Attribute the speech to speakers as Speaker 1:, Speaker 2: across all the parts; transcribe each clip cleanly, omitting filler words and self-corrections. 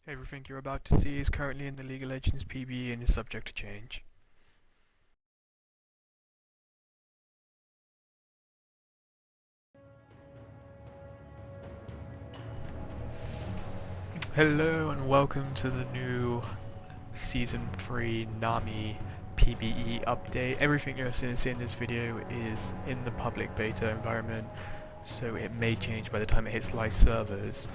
Speaker 1: Everything you're about to see is currently in the League of Legends PB and is subject to change. Hello and welcome to the new Season 3 Nami PBE update. Everything you're going to see in this video is in the public beta environment, so it may change by the time it hits live servers.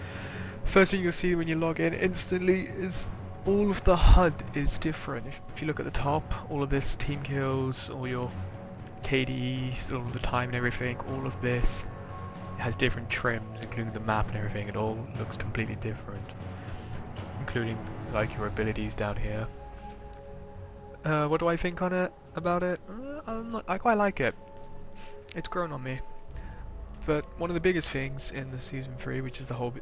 Speaker 1: First thing you'll see when you log in instantly is all of the HUD is different. If you look at the top, all of this team kills, all your KDs, all of the time and everything, all of this has different trims, including the map and everything. It all looks completely different, including like your abilities down here. What do I think on it? About it? I quite like it. It's grown on me. But one of the biggest things in the season 3, which is the whole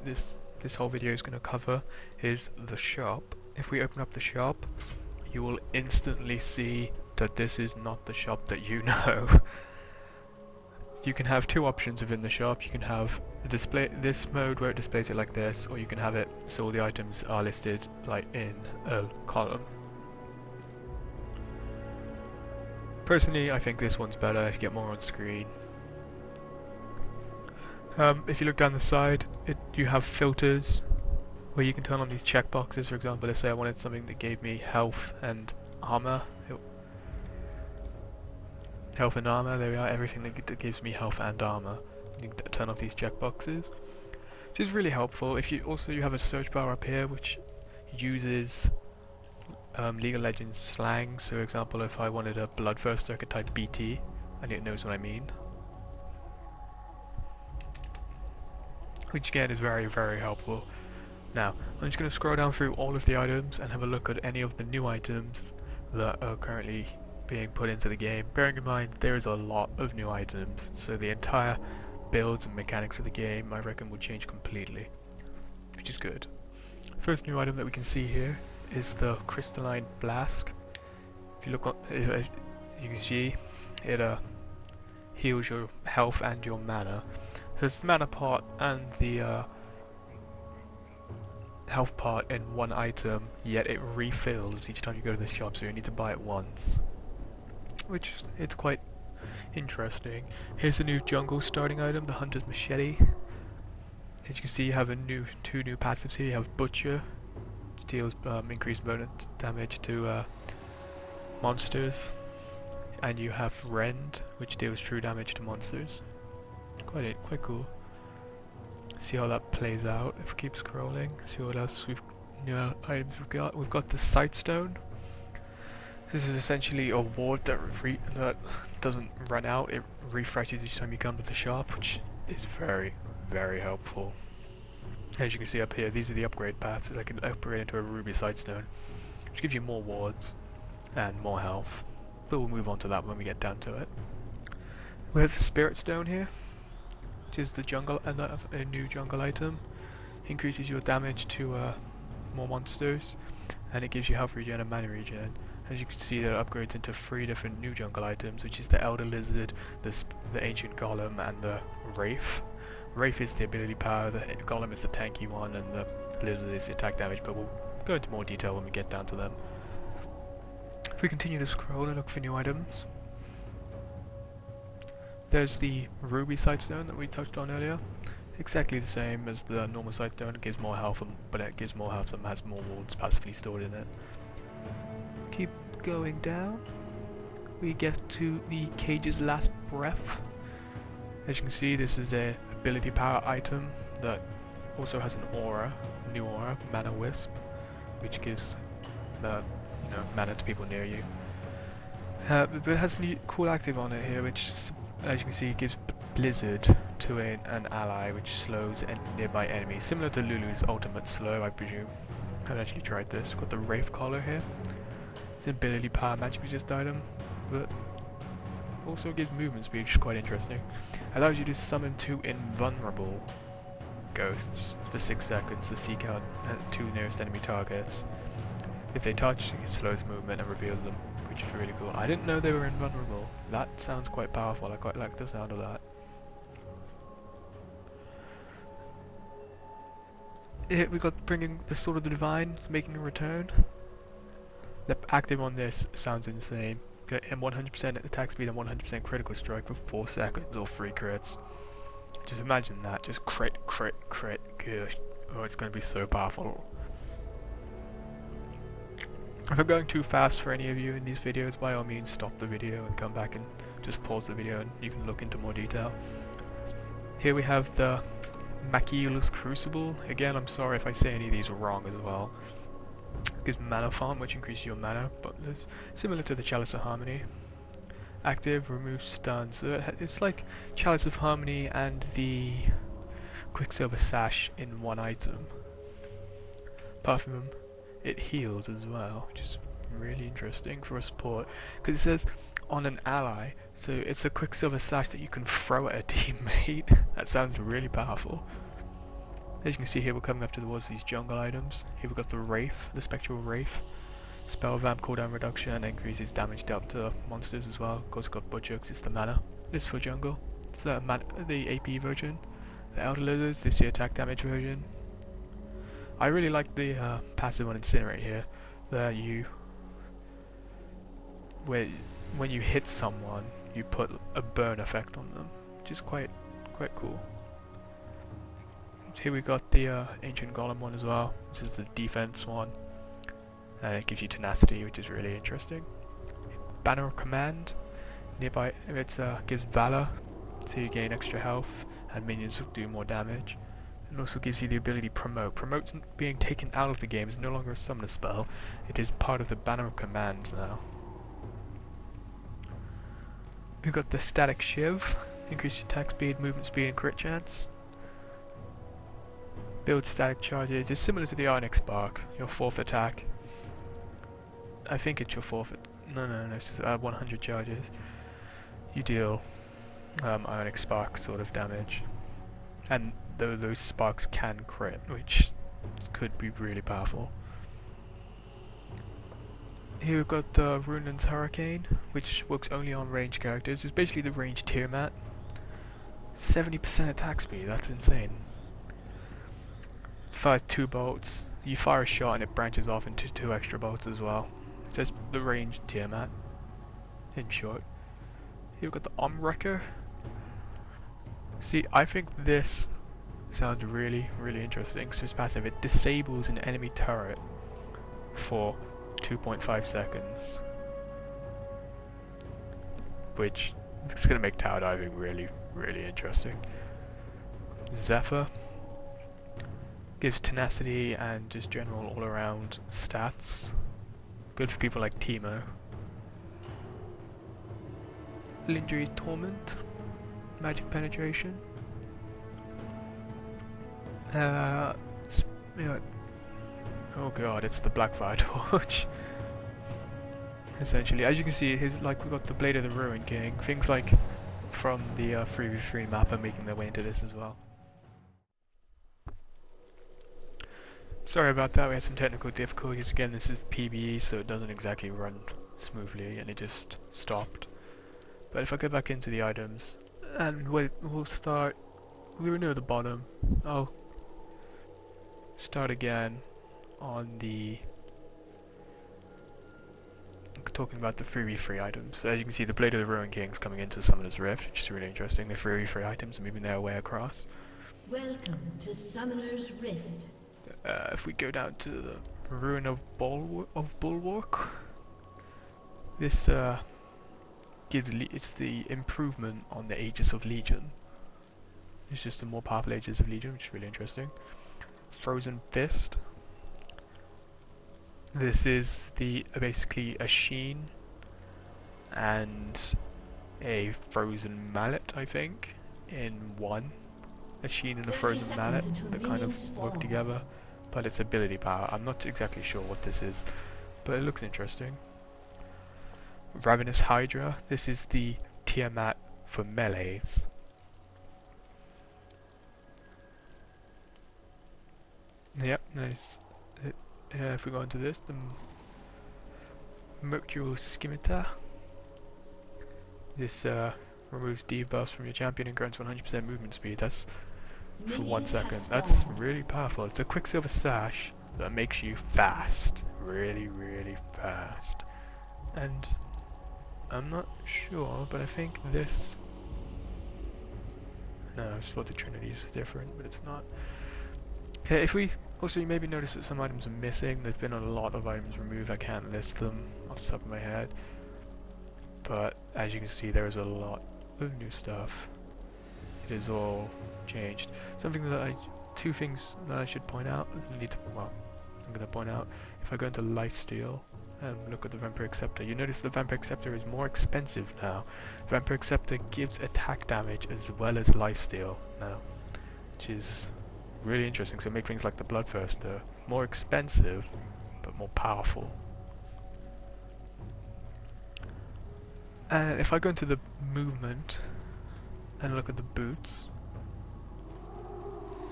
Speaker 1: this whole video is going to cover, is the shop. If we open up the shop, you will instantly see that this is not the shop that you know. You can have two options within the shop. You can have display this mode where it displays it like this, or you can have it so all the items are listed like in a column. Personally, I think this one's better. You get more on screen. If you look down the side, you have filters where you can turn on these checkboxes. For example, let's say I wanted something that gave me health and armor. Health and armor, there we are, everything that gives me health and armor. You can turn off these checkboxes, which is really helpful. If you have a search bar up here which uses League of Legends slang. So for example, if I wanted a bloodthirster, I could type BT and it knows what I mean. Which again is very, very helpful. Now, I'm just going to scroll down through all of the items and have a look at any of the new items that are currently being put into the game. Bearing in mind there is a lot of new items, so the entire builds and mechanics of the game I reckon will change completely, which is good. First new item that we can see here is the crystalline flask. If you look on, you can see it heals your health and your mana. So it's the mana part and the health part in one item, yet it refills each time you go to the shop, so you need to buy it once, which is quite interesting. Here's the new jungle starting item, the Hunter's Machete. As you can see, you have two new passives here. You have Butcher, which deals increased bonus damage to monsters, and you have Rend, which deals true damage to monsters. Quite cool. See how that plays out. If we keep scrolling, see what else new items we've got. We've got the Sightstone. This is essentially a ward that doesn't run out. It refreshes each time you come to the shop, which is very, very helpful. As you can see up here, these are the upgrade paths. I can upgrade into a ruby sightstone, which gives you more wards and more health. But we'll move on to that when we get down to it. We have the spirit stone here, which is the jungle a new jungle item. Increases your damage to more monsters, and it gives you health regen and mana regen. As you can see, that it upgrades into 3 different new jungle items, which is the Elder Lizard, the Ancient Golem, and the Wraith. Wraith is the ability power, the Golem is the tanky one, and the Lizard is the attack damage, but we'll go into more detail when we get down to them. If we continue to scroll and look for new items, there's the Ruby Sightstone that we touched on earlier. Exactly the same as the normal Sightstone, it gives more health, but it gives more health and has more wards passively stored in it. Keep going down, we get to the Cage's Last Breath. As you can see, this is a ability power item that also has an aura, new aura, Mana Wisp, which gives mana to people near you. But it has a cool active on it here, which, as you can see, gives Blizzard to an ally, which slows a nearby enemy, similar to Lulu's ultimate slow, I presume. I haven't actually tried this. We've got the Wraith Collar here. It's an ability power magic resist item, but also gives movement speed, which is quite interesting. Allows you to summon 2 invulnerable ghosts for 6 seconds to seek out 2 nearest enemy targets. If they touch, it slows movement and reveals them, which is really cool. I didn't know they were invulnerable. That sounds quite powerful. I quite like the sound of that. We got bringing the Sword of the Divine, making a return. The active on this sounds insane. And 100% attack speed and 100% critical strike for 4 seconds or 3 crits. Just imagine that, just crit, crit, crit, gosh. Oh, it's going to be so powerful. If I'm going too fast for any of you in these videos, by all means stop the video and come back and just pause the video and you can look into more detail. Here we have the Machiel's Crucible. Again, I'm sorry if I say any of these wrong as well. It gives mana farm, which increases your mana, but it's similar to the Chalice of Harmony. Active, removes stuns. So it's like Chalice of Harmony and the Quicksilver Sash in one item. Apart from it heals as well, which is really interesting for a support, because it says on an ally, so it's a Quicksilver Sash that you can throw at a teammate. That sounds really powerful. As you can see here, we're coming up towards these jungle items. Here we've got the Wraith, the Spectral Wraith. Spell Vamp cooldown reduction, increases damage dealt to monsters as well. Of course, we've got Butchooks, it's the mana. This for jungle. It's the AP version. The Elder Lizards, this is the attack damage version. I really like the passive on Incinerate here. That when you hit someone, you put a burn effect on them, which is quite cool. Here we got the Ancient Golem one as well. This is the defense one. It gives you tenacity, which is really interesting. Banner of Command. Nearby, it gives Valor, so you gain extra health, and minions will do more damage. And also gives you the ability Promote. Promote's being taken out of the game, is no longer a summoner spell. It is part of the Banner of Command now. We've got the Static Shiv. Increase attack speed, movement speed, and crit chance. Build static charges. It's similar to the Ionic Spark, your 4th attack. I think it's your 4th. No, it's 100 charges. You deal Ionic Spark sort of damage. And those sparks can crit, which could be really powerful. Here we've got the Runeland's Hurricane, which works only on ranged characters. It's basically the ranged Tiamat. 70% attack speed, that's insane. Fires 2 bolts. You fire a shot and it branches off into 2 extra bolts as well. It says the ranged Tiamat, in short. Here we've got the Omwrecker. See, I think this sounds really interesting. So it's passive. It disables an enemy turret for 2.5 seconds, which is going to make tower diving really interesting. Zephyr gives tenacity and just general all-around stats. Good for people like Teemo. Lindry's Torment, magic penetration. Oh god, it's the Blackfire Torch. Essentially, as you can see, we've got the Blade of the Ruin King. Things like from the 3v3 map are making their way into this as well. Sorry about that, we had some technical difficulties. Again, this is the PvE, so it doesn't exactly run smoothly, and it just stopped. But if I go back into the items, and we'll start, we're near the bottom. I'll start again on the, talking about the 3v3 items. So as you can see, the Blade of the Ruin King is coming into Summoner's Rift, which is really interesting. The 3v3 items are moving their way across.
Speaker 2: Welcome to Summoner's Rift.
Speaker 1: If we go down to the Ruin of Bulwark, this it's the improvement on the Aegis of Legion. It's just a more powerful Aegis of Legion, which is really interesting. Frozen Fist. This is basically a Sheen and a Frozen Mallet, I think, in one. A Sheen and a Frozen Mallet that kind of work together, but its ability power, I'm not exactly sure what this is, but it looks interesting. Ravenous Hydra. This is the Tiamat for melees. Yep, nice. If we go into this, the Mercurial Scimitar. This removes debuffs from your champion and grants 100% movement speed. That's for 1
Speaker 2: Minions have
Speaker 1: second. That's
Speaker 2: spawned.
Speaker 1: really powerful. It's a Quicksilver Sash that makes you fast. Really, really fast. And I'm not sure, but I think this... No, I just thought the Trinity was different, but it's not. Okay, if we... Also, you maybe notice that some items are missing. There's been a lot of items removed. I can't list them off the top of my head. But, as you can see, there is a lot of new stuff. It is all changed. Two things that I should point out. I'm going to point out. If I go into Lifesteal and look at the Vampiric Scepter, you notice the Vampiric Scepter is more expensive now. Vampiric Scepter gives attack damage as well as lifesteal now, which is really interesting. So make things like the Bloodthirster more expensive but more powerful. And if I go into the movement and look at the boots,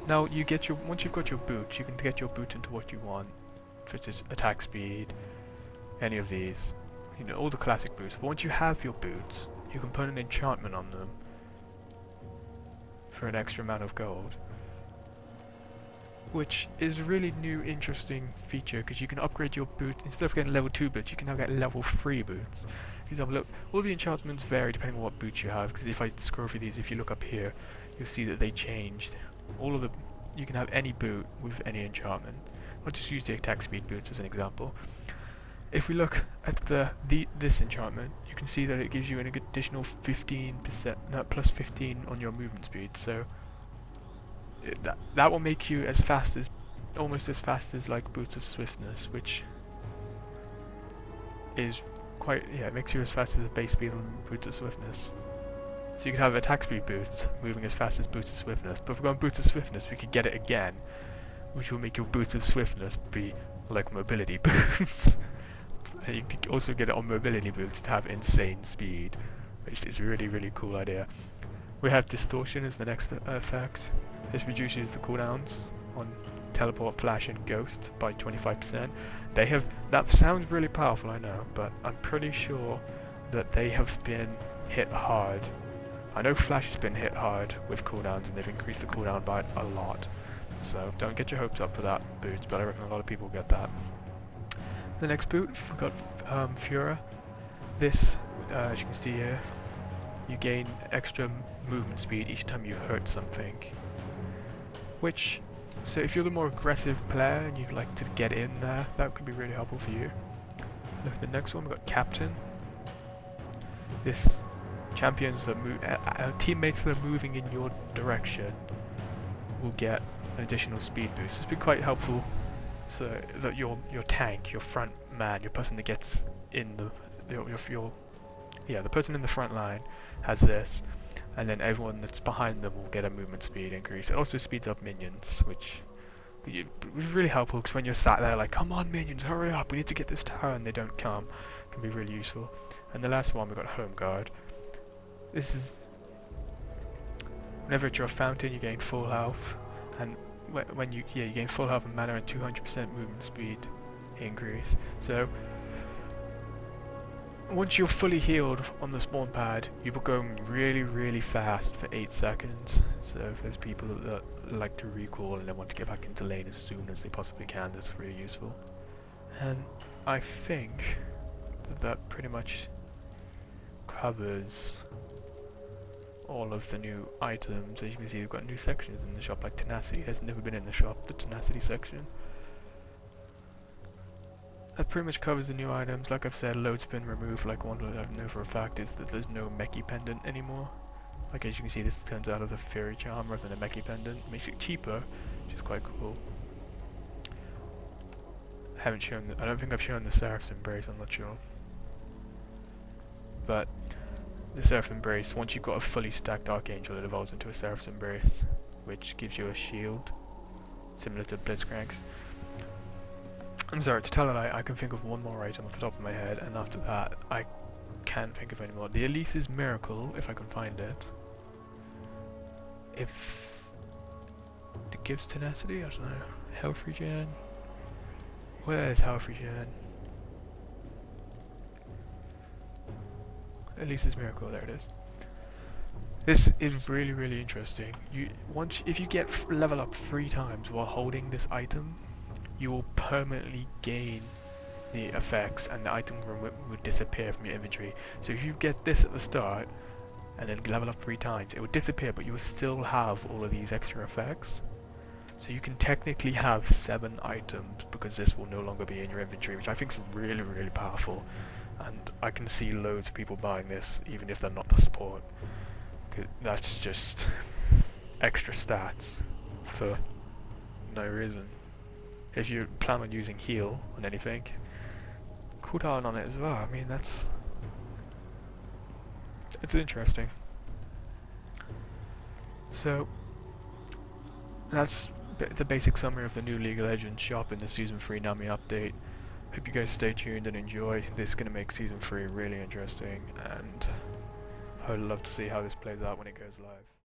Speaker 1: now you get your once you've got your boots, you can get your boot into what you want, such as attack speed, any of these, you know, all the classic boots. But once you have your boots, you can put an enchantment on them for an extra amount of gold, which is a really new, interesting feature because you can upgrade your boot. Instead of getting level 2 boots, you can now get level 3 boots. For example, look, all the enchantments vary depending on what boots you have. Because if I scroll through these, if you look up here, you'll see that they changed. You can have any boot with any enchantment. I'll just use the attack speed boots as an example. If we look at this enchantment, you can see that it gives you an additional 15%, no, plus 15 on your movement speed. So that will make you almost as fast as like Boots of Swiftness, which is it makes you as fast as a base speed on Boots of Swiftness. So you can have attack speed boots moving as fast as Boots of Swiftness, but if we go on Boots of Swiftness, we could get it again, which will make your Boots of Swiftness be like mobility boots. And you can also get it on mobility boots to have insane speed, which is a really, really cool idea. We have Distortion as the next effect. This reduces the cooldowns on Teleport, Flash and Ghost by 25%. That sounds really powerful, I know, but I'm pretty sure that they have been hit hard. I know Flash has been hit hard with cooldowns and they've increased the cooldown by a lot. So don't get your hopes up for that boot, but I reckon a lot of people get that. The next boot, we've got Fura. This, as you can see here, you gain extra movement speed each time you hurt something. So if you're the more aggressive player and you'd like to get in there, that could be really helpful for you. Look at the next one, we've got Captain. This champions that teammates that are moving in your direction will get an additional speed boost. It's been quite helpful, so that your tank, your front man, your person that gets in the person in the front line has this, and then everyone that's behind them will get a movement speed increase. It also speeds up minions, which is really helpful because when you're sat there like, come on minions, hurry up, we need to get this tower, and they don't come, it can be really useful. And the last one, we've got Home Guard. This is whenever it's your fountain, you gain full health, and when you gain full health and mana and 200% movement speed increase. So once you're fully healed on the spawn pad, you will go really, really fast for 8 seconds. So if there's people that like to recall and they want to get back into lane as soon as they possibly can, that's really useful. And I think that pretty much covers all of the new items. As you can see, we've got new sections in the shop, like Tenacity. It has never been in the shop, the Tenacity section. That pretty much covers the new items. Like I've said, loads been removed. Like one that I know for a fact is that there's no Meki pendant anymore. Like as you can see, this turns out of the Fairy Charm rather than a Meki pendant. Makes it cheaper, which is quite cool. I don't think I've shown the Seraph's Embrace, I'm not sure. But the Seraph's Embrace, once you've got a fully stacked Archangel, it evolves into a Seraph's Embrace, which gives you a shield, similar to Blitzcrank's. I'm sorry, to tell a lie, I can think of one more item off the top of my head, and after that, I can't think of any more. The Elise's Miracle, if I can find it. If it gives Tenacity, I don't know. Health Regen? Where is Health Regen? Elise's Miracle, there it is. This is really interesting. If you get level up 3 times while holding this item, you will permanently gain the effects, and the item will disappear from your inventory. So if you get this at the start and then level up 3 times, it will disappear, but you will still have all of these extra effects. So you can technically have 7 items because this will no longer be in your inventory, which I think is really powerful. And I can see loads of people buying this even if they're not the support. That's just extra stats for no reason. If you plan on using heal on anything, cooldown on it as well. I mean, it's interesting. So that's the basic summary of the new League of Legends shop in the Season 3 Nami update. Hope you guys stay tuned and enjoy. This is going to make Season 3 really interesting, and I would love to see how this plays out when it goes live.